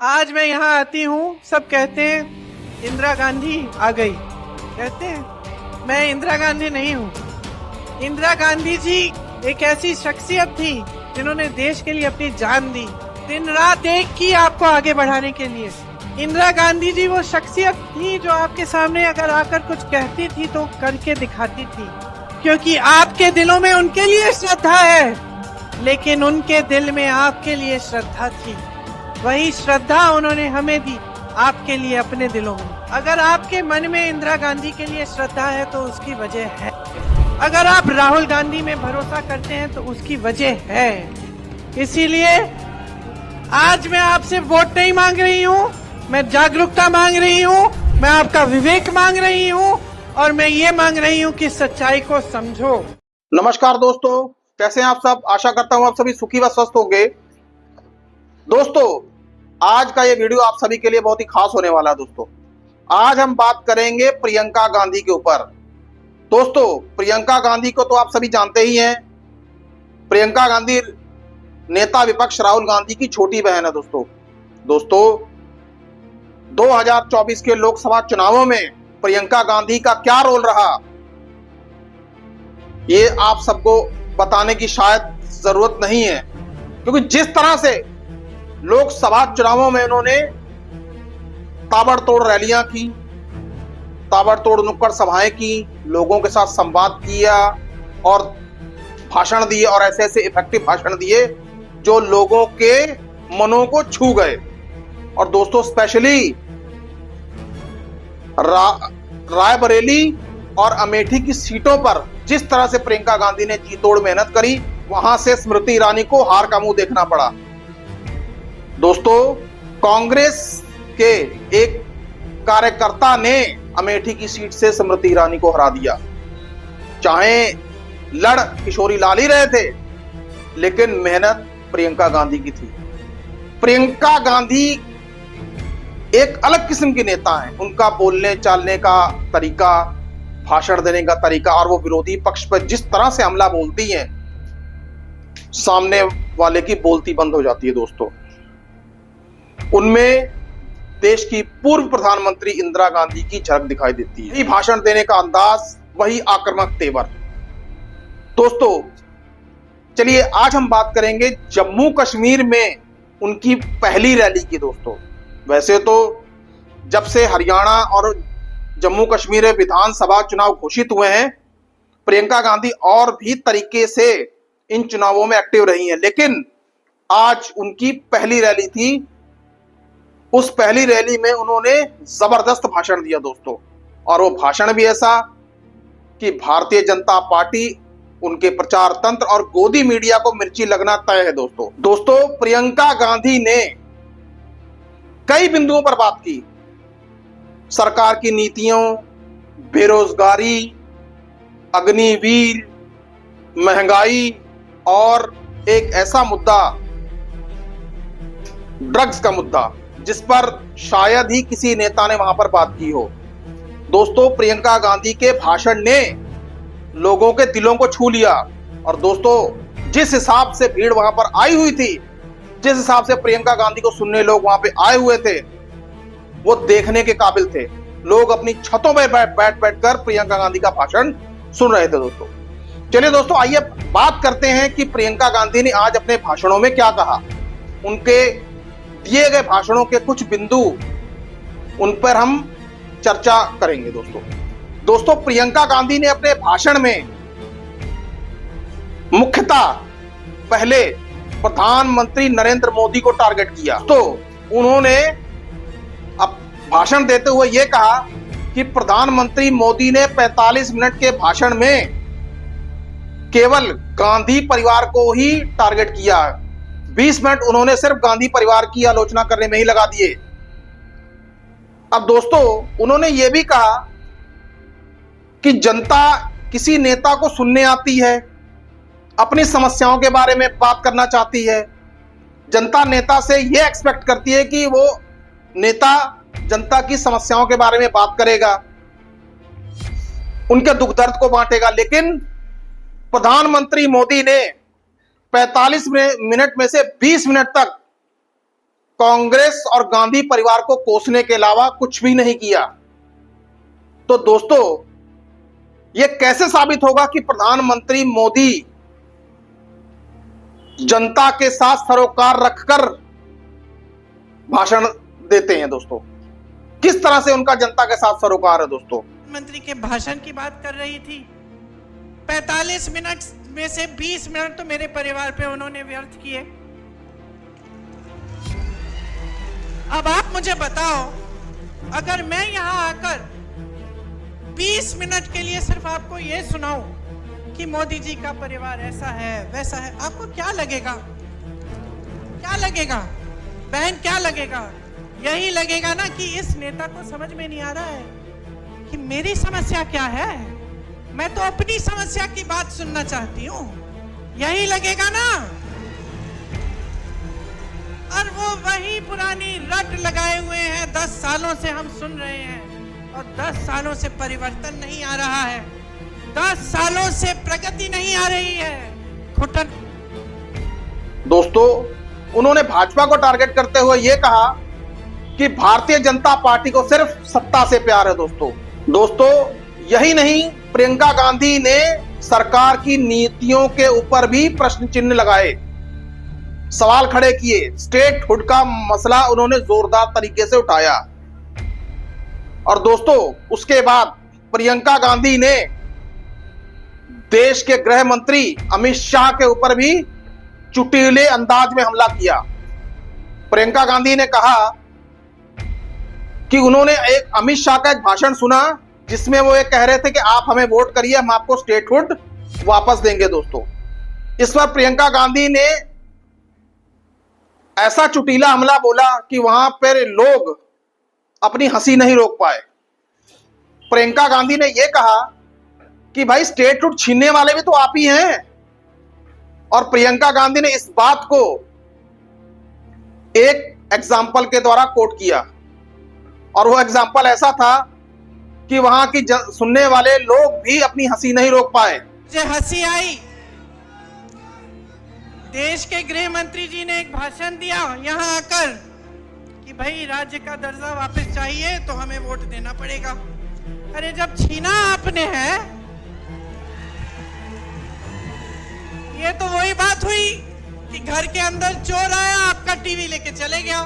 आज मैं यहाँ आती हूँ, सब कहते हैं इंदिरा गांधी आ गई। कहते हैं, मैं इंदिरा गांधी नहीं हूँ। इंदिरा गांधी जी एक ऐसी शख्सियत थी जिन्होंने देश के लिए अपनी जान दी, दिन रात एक की आपको आगे बढ़ाने के लिए। इंदिरा गांधी जी वो शख्सियत थी जो आपके सामने अगर आकर कुछ कहती थी तो करके दिखाती थी, क्योंकि आपके दिलों में उनके लिए श्रद्धा है, लेकिन उनके दिल में आपके लिए श्रद्धा थी। वही श्रद्धा उन्होंने हमें दी, आपके लिए अपने दिलों में। अगर आपके मन में इंदिरा गांधी के लिए श्रद्धा है तो उसकी वजह है। अगर आप राहुल गांधी में भरोसा करते हैं तो उसकी वजह है। इसीलिए आज मैं आपसे वोट नहीं मांग रही हूँ, मैं जागरूकता मांग रही हूँ, मैं आपका विवेक मांग रही हूँ, और मैं ये मांग रही हूँ कि सच्चाई को समझो। नमस्कार दोस्तों, कैसे हैं आप सब। आशा करता हूं आप सभी सुखी व स्वस्थ होंगे। दोस्तों, आज का ये वीडियो आप सभी के लिए बहुत ही खास होने वाला है। दोस्तों, आज हम बात करेंगे प्रियंका गांधी के ऊपर। दोस्तों, प्रियंका गांधी को तो आप सभी जानते ही हैं। प्रियंका गांधी नेता विपक्ष राहुल गांधी की छोटी बहन है। दोस्तों 2024 के लोकसभा चुनावों में प्रियंका गांधी का क्या रोल रहा, ये आप सबको बताने की शायद जरूरत नहीं है, क्योंकि जिस तरह से लोकसभा चुनावों में उन्होंने ताबड़तोड़ रैलियां की, ताबड़तोड़ नुक्कड़ सभाएं की, लोगों के साथ संवाद किया और भाषण दिए, और ऐसे ऐसे इफेक्टिव भाषण दिए जो लोगों के मनों को छू गए। और दोस्तों, स्पेशली रायबरेली और अमेठी की सीटों पर जिस तरह से प्रियंका गांधी ने जी तोड़ मेहनत करी, वहां से स्मृति ईरानी को हार का मुंह देखना पड़ा। दोस्तों, कांग्रेस के एक कार्यकर्ता ने अमेठी की सीट से स्मृति ईरानी को हरा दिया। चाहे लड़ किशोरी लाल ही रहे थे, लेकिन मेहनत प्रियंका गांधी की थी। प्रियंका गांधी एक अलग किस्म की नेता है। उनका बोलने चालने का तरीका, भाषण देने का तरीका, और वो विरोधी पक्ष पर जिस तरह से हमला बोलती हैं, सामने वाले की बोलती बंद हो जाती है। दोस्तों, उनमें देश की पूर्व प्रधानमंत्री इंदिरा गांधी की झलक दिखाई देती है। वही भाषण देने का अंदाज, वही आक्रामक तेवर। दोस्तों, चलिए आज हम बात करेंगे जम्मू कश्मीर में उनकी पहली रैली की। दोस्तों, वैसे तो जब से हरियाणा और जम्मू कश्मीर में विधानसभा चुनाव घोषित हुए हैं, प्रियंका गांधी और भी तरीके से इन चुनावों में एक्टिव रही हैं, लेकिन आज उनकी पहली रैली थी। उस पहली रैली में उन्होंने जबरदस्त भाषण दिया। दोस्तों, और वो भाषण भी ऐसा कि भारतीय जनता पार्टी, उनके प्रचार तंत्र और गोदी मीडिया को मिर्ची लगना तय है। दोस्तों, प्रियंका गांधी ने कई बिंदुओं पर बात की। सरकार की नीतियों, बेरोजगारी, अग्निवीर, महंगाई, और एक ऐसा मुद्दा, ड्रग्स का मुद्दा, जिस पर शायद ही किसी नेता ने वहां पर बात की हो। दोस्तों, प्रियंका गांधी के भाषण ने लोगों के दिलों को छू लिया। और दोस्तों, जिस हिसाब से भीड़ वहां पर आई हुई थी, जिस हिसाब से प्रियंका गांधी को सुनने लोग वहां पे आए हुए थे, वो देखने के काबिल थे। लोग अपनी छतों पर बैठ कर प्रियंका गांधी का भाषण सुन रहे थे। दोस्तों, चलिए दोस्तों, आइए बात करते हैं कि प्रियंका गांधी ने आज अपने भाषणों में क्या कहा। उनके दिए गए भाषणों के कुछ बिंदु, उन पर हम चर्चा करेंगे। दोस्तों, प्रियंका गांधी ने अपने भाषण में मुख्यतः पहले प्रधानमंत्री नरेंद्र मोदी को टारगेट किया। तो उन्होंने अब भाषण देते हुए यह कहा कि प्रधानमंत्री मोदी ने 45 मिनट के भाषण में केवल गांधी परिवार को ही टारगेट किया। 20 मिनट उन्होंने सिर्फ गांधी परिवार की आलोचना करने में ही लगा दिए। अब दोस्तों, उन्होंने यह भी कहा कि जनता किसी नेता को सुनने आती है, अपनी समस्याओं के बारे में बात करना चाहती है। जनता नेता से यह एक्सपेक्ट करती है कि वो नेता जनता की समस्याओं के बारे में बात करेगा, उनके दुख दर्द को बांटेगा। लेकिन प्रधानमंत्री मोदी ने 45 मिनट में से 20 मिनट तक कांग्रेस और गांधी परिवार को कोसने के अलावा कुछ भी नहीं किया। तो दोस्तों, यह कैसे साबित होगा कि प्रधानमंत्री मोदी जनता के साथ सरोकार रखकर भाषण देते हैं? दोस्तों, किस तरह से उनका जनता के साथ सरोकार है? दोस्तों, मंत्री के भाषण की बात कर रही थी। 45 मिनट में से 20 मिनट तो मेरे परिवार पे उन्होंने व्यर्थ किए। अब आप मुझे बताओ, अगर मैं यहां आकर 20 मिनट के लिए सिर्फ आपको यह सुनाऊं कि मोदी जी का परिवार ऐसा है वैसा है, आपको क्या लगेगा? क्या लगेगा बहन, क्या लगेगा? यही लगेगा ना कि इस नेता को समझ में नहीं आ रहा है कि मेरी समस्या क्या है। मैं तो अपनी समस्या की बात सुनना चाहती हूँ, यही लगेगा ना। और वो वही पुरानी रट लगाए हुए हैं, 10 सालों से हम सुन रहे हैं और 10 सालों से परिवर्तन नहीं आ रहा है, 10 सालों से प्रगति नहीं आ रही है। घुटन। दोस्तों, उन्होंने भाजपा को टारगेट करते हुए यह कहा कि भारतीय जनता पार्टी को सिर्फ सत्ता से प्यार है। दोस्तों, यही नहीं, प्रियंका गांधी ने सरकार की नीतियों के ऊपर भी प्रश्न चिन्ह लगाए, सवाल खड़े किए। स्टेटहुड का मसला उन्होंने जोरदार तरीके से उठाया। और दोस्तों, उसके बाद प्रियंका गांधी ने देश के गृह मंत्री अमित शाह के ऊपर भी चुटीले अंदाज में हमला किया। प्रियंका गांधी ने कहा कि उन्होंने एक अमित शाह का एक भाषण सुना जिसमें वो ये कह रहे थे कि आप हमें वोट करिए, हम आपको स्टेटहुड वापस देंगे। दोस्तों, इस पर प्रियंका गांधी ने ऐसा चुटीला हमला बोला कि वहां पर लोग अपनी हंसी नहीं रोक पाए। प्रियंका गांधी ने यह कहा कि भाई, स्टेटहुड छीनने वाले भी तो आप ही हैं। और प्रियंका गांधी ने इस बात को एक एग्जाम्पल के द्वारा कोट किया, और वो एग्जाम्पल ऐसा था कि वहां की सुनने वाले लोग भी अपनी हंसी नहीं रोक पाए। मुझे हंसी आई। देश के गृह मंत्री जी ने एक भाषण दिया यहां आकर कि भाई राज्य का दर्जा वापस चाहिए तो हमें वोट देना पड़ेगा। अरे जब छीना आपने है, ये तो वही बात हुई कि घर के अंदर चोर आया, आपका टीवी लेके चले गया,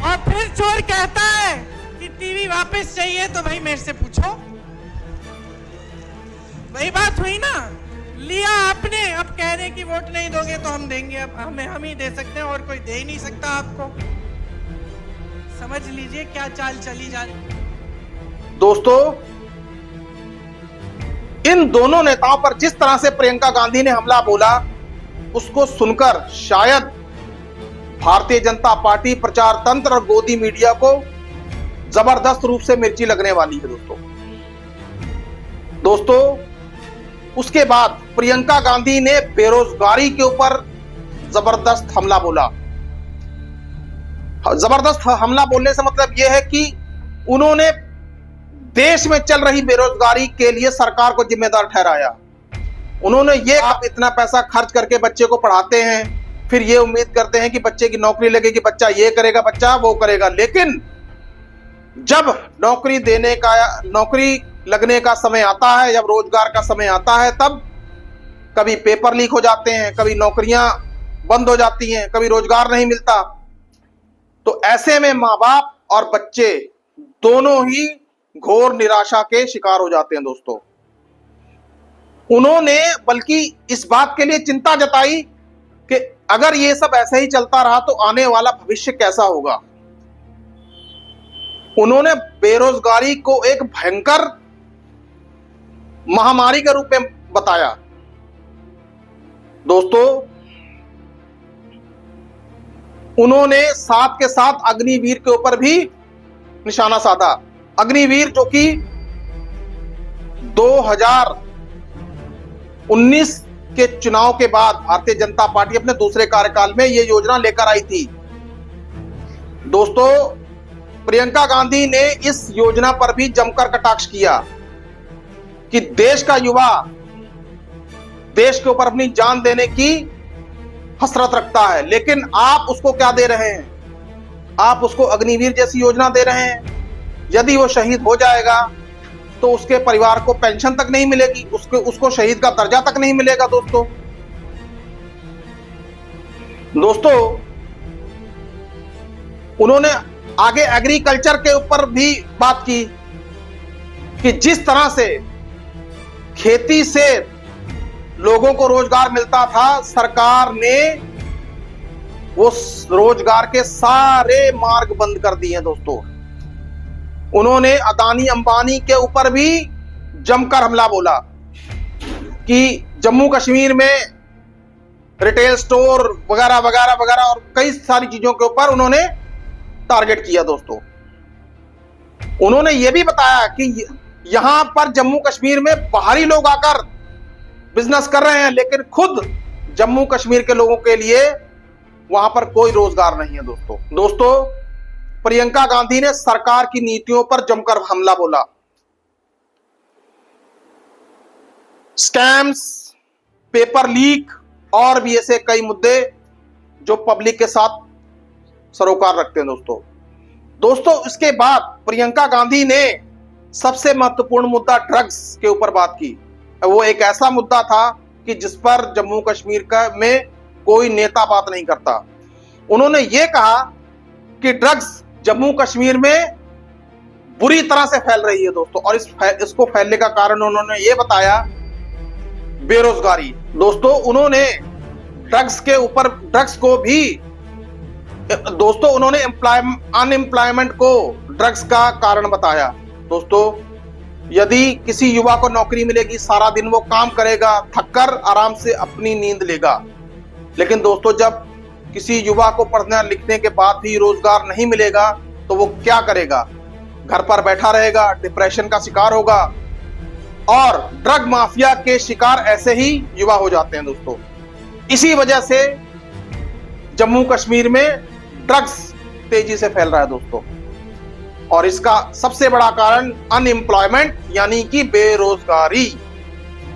और फिर चोर कहता है कि टीवी वापस चाहिए तो भाई मेरे से पूछो। वही बात हुई ना, लिया आपने, अब कह रहे कि वोट नहीं दोगे तो हम देंगे। अब हम ही दे सकते हैं, और कोई दे ही नहीं सकता आपको। समझ लीजिए क्या चाल चली जा रही। दोस्तों, इन दोनों नेताओं पर जिस तरह से प्रियंका गांधी ने हमला बोला, उसको सुनकर शायद भारतीय जनता पार्टी, प्रचार तंत्र और गोदी मीडिया को जबरदस्त रूप से मिर्ची लगने वाली है। दोस्तों, उसके बाद प्रियंका गांधी ने बेरोजगारी के ऊपर जबरदस्त हमला बोला। जबरदस्त हमला बोलने से मतलब यह है कि उन्होंने देश में चल रही बेरोजगारी के लिए सरकार को जिम्मेदार ठहराया। उन्होंने ये, आप इतना पैसा खर्च करके बच्चे को पढ़ाते हैं, फिर ये उम्मीद करते हैं कि बच्चे की नौकरी लगेगी, बच्चा ये करेगा, बच्चा वो करेगा, लेकिन जब नौकरी लगने का समय आता है, जब रोजगार का समय आता है, तब कभी पेपर लीक हो जाते हैं, कभी नौकरियां बंद हो जाती हैं, कभी रोजगार नहीं मिलता। तो ऐसे में माँ बाप और बच्चे दोनों ही घोर निराशा के शिकार हो जाते हैं। दोस्तों, उन्होंने बल्कि इस बात के लिए चिंता जताई कि अगर ये सब ऐसे ही चलता रहा तो आने वाला भविष्य कैसा होगा। उन्होंने बेरोजगारी को एक भयंकर महामारी के रूप में बताया। दोस्तों, उन्होंने साथ के साथ अग्निवीर के ऊपर भी निशाना साधा। अग्निवीर जो कि 2019 के चुनाव के बाद भारतीय जनता पार्टी अपने दूसरे कार्यकाल में यह योजना लेकर आई थी। दोस्तों, प्रियंका गांधी ने इस योजना पर भी जमकर कटाक्ष किया कि देश का युवा देश के ऊपर अपनी जान देने की हसरत रखता है, लेकिन आप उसको क्या दे रहे हैं? आप उसको अग्निवीर जैसी योजना दे रहे हैं। यदि वो शहीद हो जाएगा तो उसके परिवार को पेंशन तक नहीं मिलेगी, उसको शहीद का दर्जा तक नहीं मिलेगा। दोस्तों उन्होंने आगे एग्रीकल्चर के ऊपर भी बात की कि जिस तरह से खेती से लोगों को रोजगार मिलता था, सरकार ने वो रोजगार के सारे मार्ग बंद कर दिए हैं। दोस्तों उन्होंने अदानी अंबानी के ऊपर भी जमकर हमला बोला कि जम्मू कश्मीर में रिटेल स्टोर वगैरह वगैरह वगैरह और कई सारी चीजों के ऊपर उन्होंने टारगेट किया। दोस्तों उन्होंने यह भी बताया कि यहां पर जम्मू कश्मीर में बाहरी लोग आकर बिजनेस कर रहे हैं, लेकिन खुद जम्मू कश्मीर के लोगों के लिए वहां पर कोई रोजगार नहीं है। दोस्तों प्रियंका गांधी ने सरकार की नीतियों पर जमकर हमला बोला। स्कैम्स, पेपर लीक और भी ऐसे कई मुद्दे जो पब्लिक के साथ सरोकार रखते हैं। दोस्तों इसके बाद प्रियंका गांधी ने सबसे महत्वपूर्ण मुद्दा ड्रग्स के ऊपर बात की। वो एक ऐसा मुद्दा था कि जिस पर जम्मू कश्मीर में कोई नेता बात नहीं करता। उन्होंने ये कहा कि ड्रग्स जम्मू कश्मीर में बुरी तरह से फैल रही है। दोस्तों और इसको फैलने का कारण उन्होंने ये बताया बेरोजगारी। दोस्तों उन्होंने उन्होंने अनएम्प्लॉयमेंट को ड्रग्स का कारण बताया। दोस्तों यदि किसी युवा को नौकरी मिलेगी, सारा दिन वो काम करेगा, थककर आराम से अपनी नींद लेगा। लेकिन दोस्तों जब किसी युवा को पढ़ने लिखने के बाद भी रोजगार नहीं मिलेगा तो वो क्या करेगा? घर पर बैठा रहेगा, डिप्रेशन का शिकार होगा और ड्रग माफिया के शिकार ऐसे ही युवा हो जाते हैं। दोस्तों इसी वजह से जम्मू कश्मीर में ड्रग्स तेजी से फैल रहा है। दोस्तों और इसका सबसे बड़ा कारण अनएम्प्लॉयमेंट यानी कि बेरोजगारी।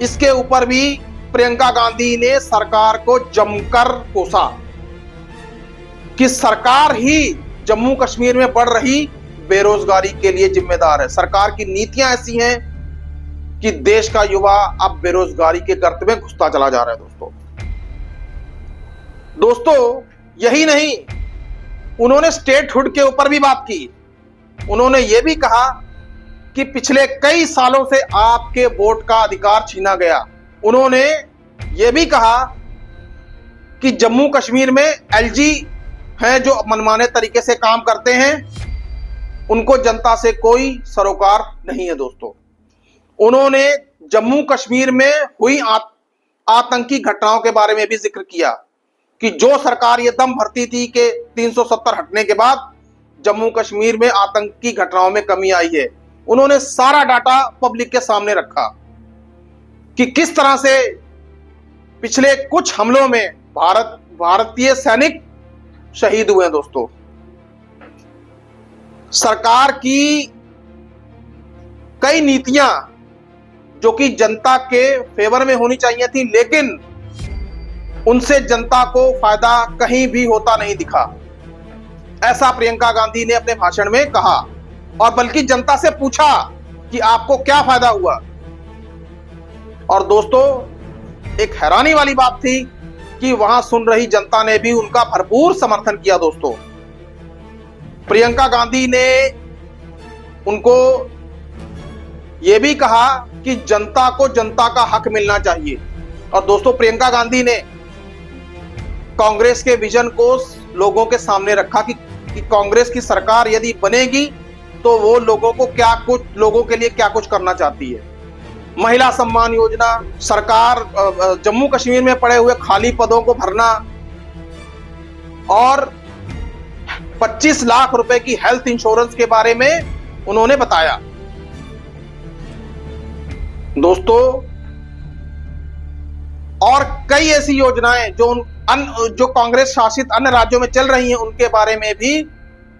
इसके ऊपर भी प्रियंका गांधी ने सरकार को जमकर कोसा कि सरकार ही जम्मू कश्मीर में बढ़ रही बेरोजगारी के लिए जिम्मेदार है। सरकार की नीतियां ऐसी हैं कि देश का युवा अब बेरोजगारी के गर्त में घुसता चला जा रहा है। दोस्तों यही नहीं, उन्होंने स्टेटहुड के ऊपर भी बात की। उन्होंने यह भी कहा कि पिछले कई सालों से आपके वोट का अधिकार छीना गया। उन्होंने यह भी कहा कि जम्मू कश्मीर में एलजी हैं जो मनमाने तरीके से काम करते हैं, उनको जनता से कोई सरोकार नहीं है। दोस्तों उन्होंने जम्मू कश्मीर में हुई आतंकी घटनाओं के बारे में भी जिक्र किया कि जो सरकार ये दम भरती थी कि 370 हटने के बाद जम्मू कश्मीर में आतंकी घटनाओं में कमी आई है। उन्होंने सारा डाटा पब्लिक के सामने रखा कि किस तरह से पिछले कुछ हमलों में भारतीय सैनिक शहीद हुए हैं। दोस्तों सरकार की कई नीतियां जो कि जनता के फेवर में होनी चाहिए थी, लेकिन उनसे जनता को फायदा कहीं भी होता नहीं दिखा, ऐसा प्रियंका गांधी ने अपने भाषण में कहा। और बल्कि जनता से पूछा कि आपको क्या फायदा हुआ। और दोस्तों एक हैरानी वाली बात थी कि वहां सुन रही जनता ने भी उनका भरपूर समर्थन किया। दोस्तों प्रियंका गांधी ने उनको यह भी कहा कि जनता को जनता का हक मिलना चाहिए। और दोस्तों प्रियंका गांधी ने कांग्रेस के विजन को लोगों के सामने रखा कि कांग्रेस की सरकार यदि बनेगी तो वो लोगों के लिए क्या कुछ करना चाहती है। महिला सम्मान योजना, सरकार जम्मू कश्मीर में पड़े हुए खाली पदों को भरना और 25 लाख रुपए की हेल्थ इंश्योरेंस के बारे में उन्होंने बताया। दोस्तों और कई ऐसी योजनाएं जो कांग्रेस शासित अन्य राज्यों में चल रही हैं, उनके बारे में भी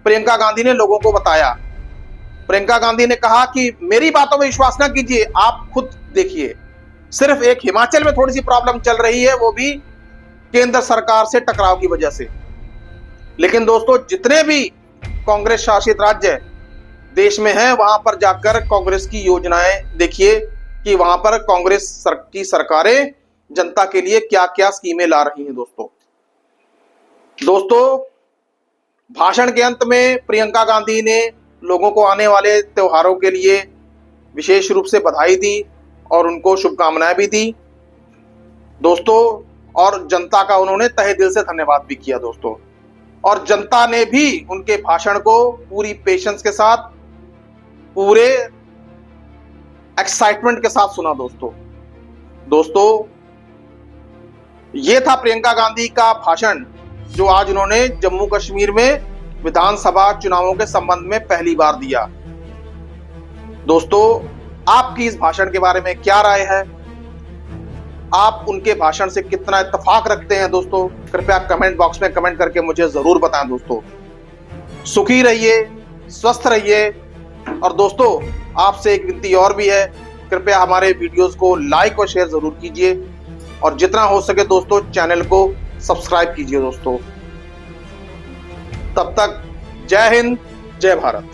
प्रियंका गांधी ने लोगों को बताया। प्रियंका गांधी ने कहा कि मेरी बातों में विश्वास ना कीजिए, आप खुद देखिए। सिर्फ एक हिमाचल में थोड़ी सी प्रॉब्लम चल रही है, वो भी केंद्र सरकार से टकराव की वजह से। लेकिन दोस्तों, जितने भी कांग्रेस शासित राज्य देश में हैं, वहां पर जाकर कांग्रेस की योजनाएं देखिए कि वहां पर कांग्रेस की सरकारें जनता के लिए क्या क्या स्कीमें ला रही हैं। दोस्तों, भाषण के अंत में प्रियंका गांधी ने लोगों को आने वाले त्योहारों के लिए विशेष रूप से बधाई दी और उनको शुभकामनाएं भी दी दोस्तों, और जनता का उन्होंने तहे दिल से धन्यवाद भी किया दोस्तों। और जनता ने भी उनके भाषण को पूरी पेशेंस के साथ, पूरे एक्साइटमेंट के साथ सुना दोस्तों, ये था प्रियंका गांधी का भाषण जो आज उन्होंने जम्मू कश्मीर में विधानसभा चुनावों के संबंध में पहली बार दिया। दोस्तों, आपकी इस भाषण के बारे में क्या राय है? आप उनके भाषण से कितना इत्तेफाक रखते हैं दोस्तों? कृपया कमेंट बॉक्स में कमेंट करके मुझे जरूर बताएं दोस्तों। सुखी रहिए, स्वस्थ रहिए। और दोस्तों, आपसे एक विनती और भी है, कृपया हमारे वीडियोस को लाइक और शेयर जरूर कीजिए और जितना हो सके दोस्तों चैनल को सब्सक्राइब कीजिए दोस्तों। तब तक जय हिंद, जय भारत।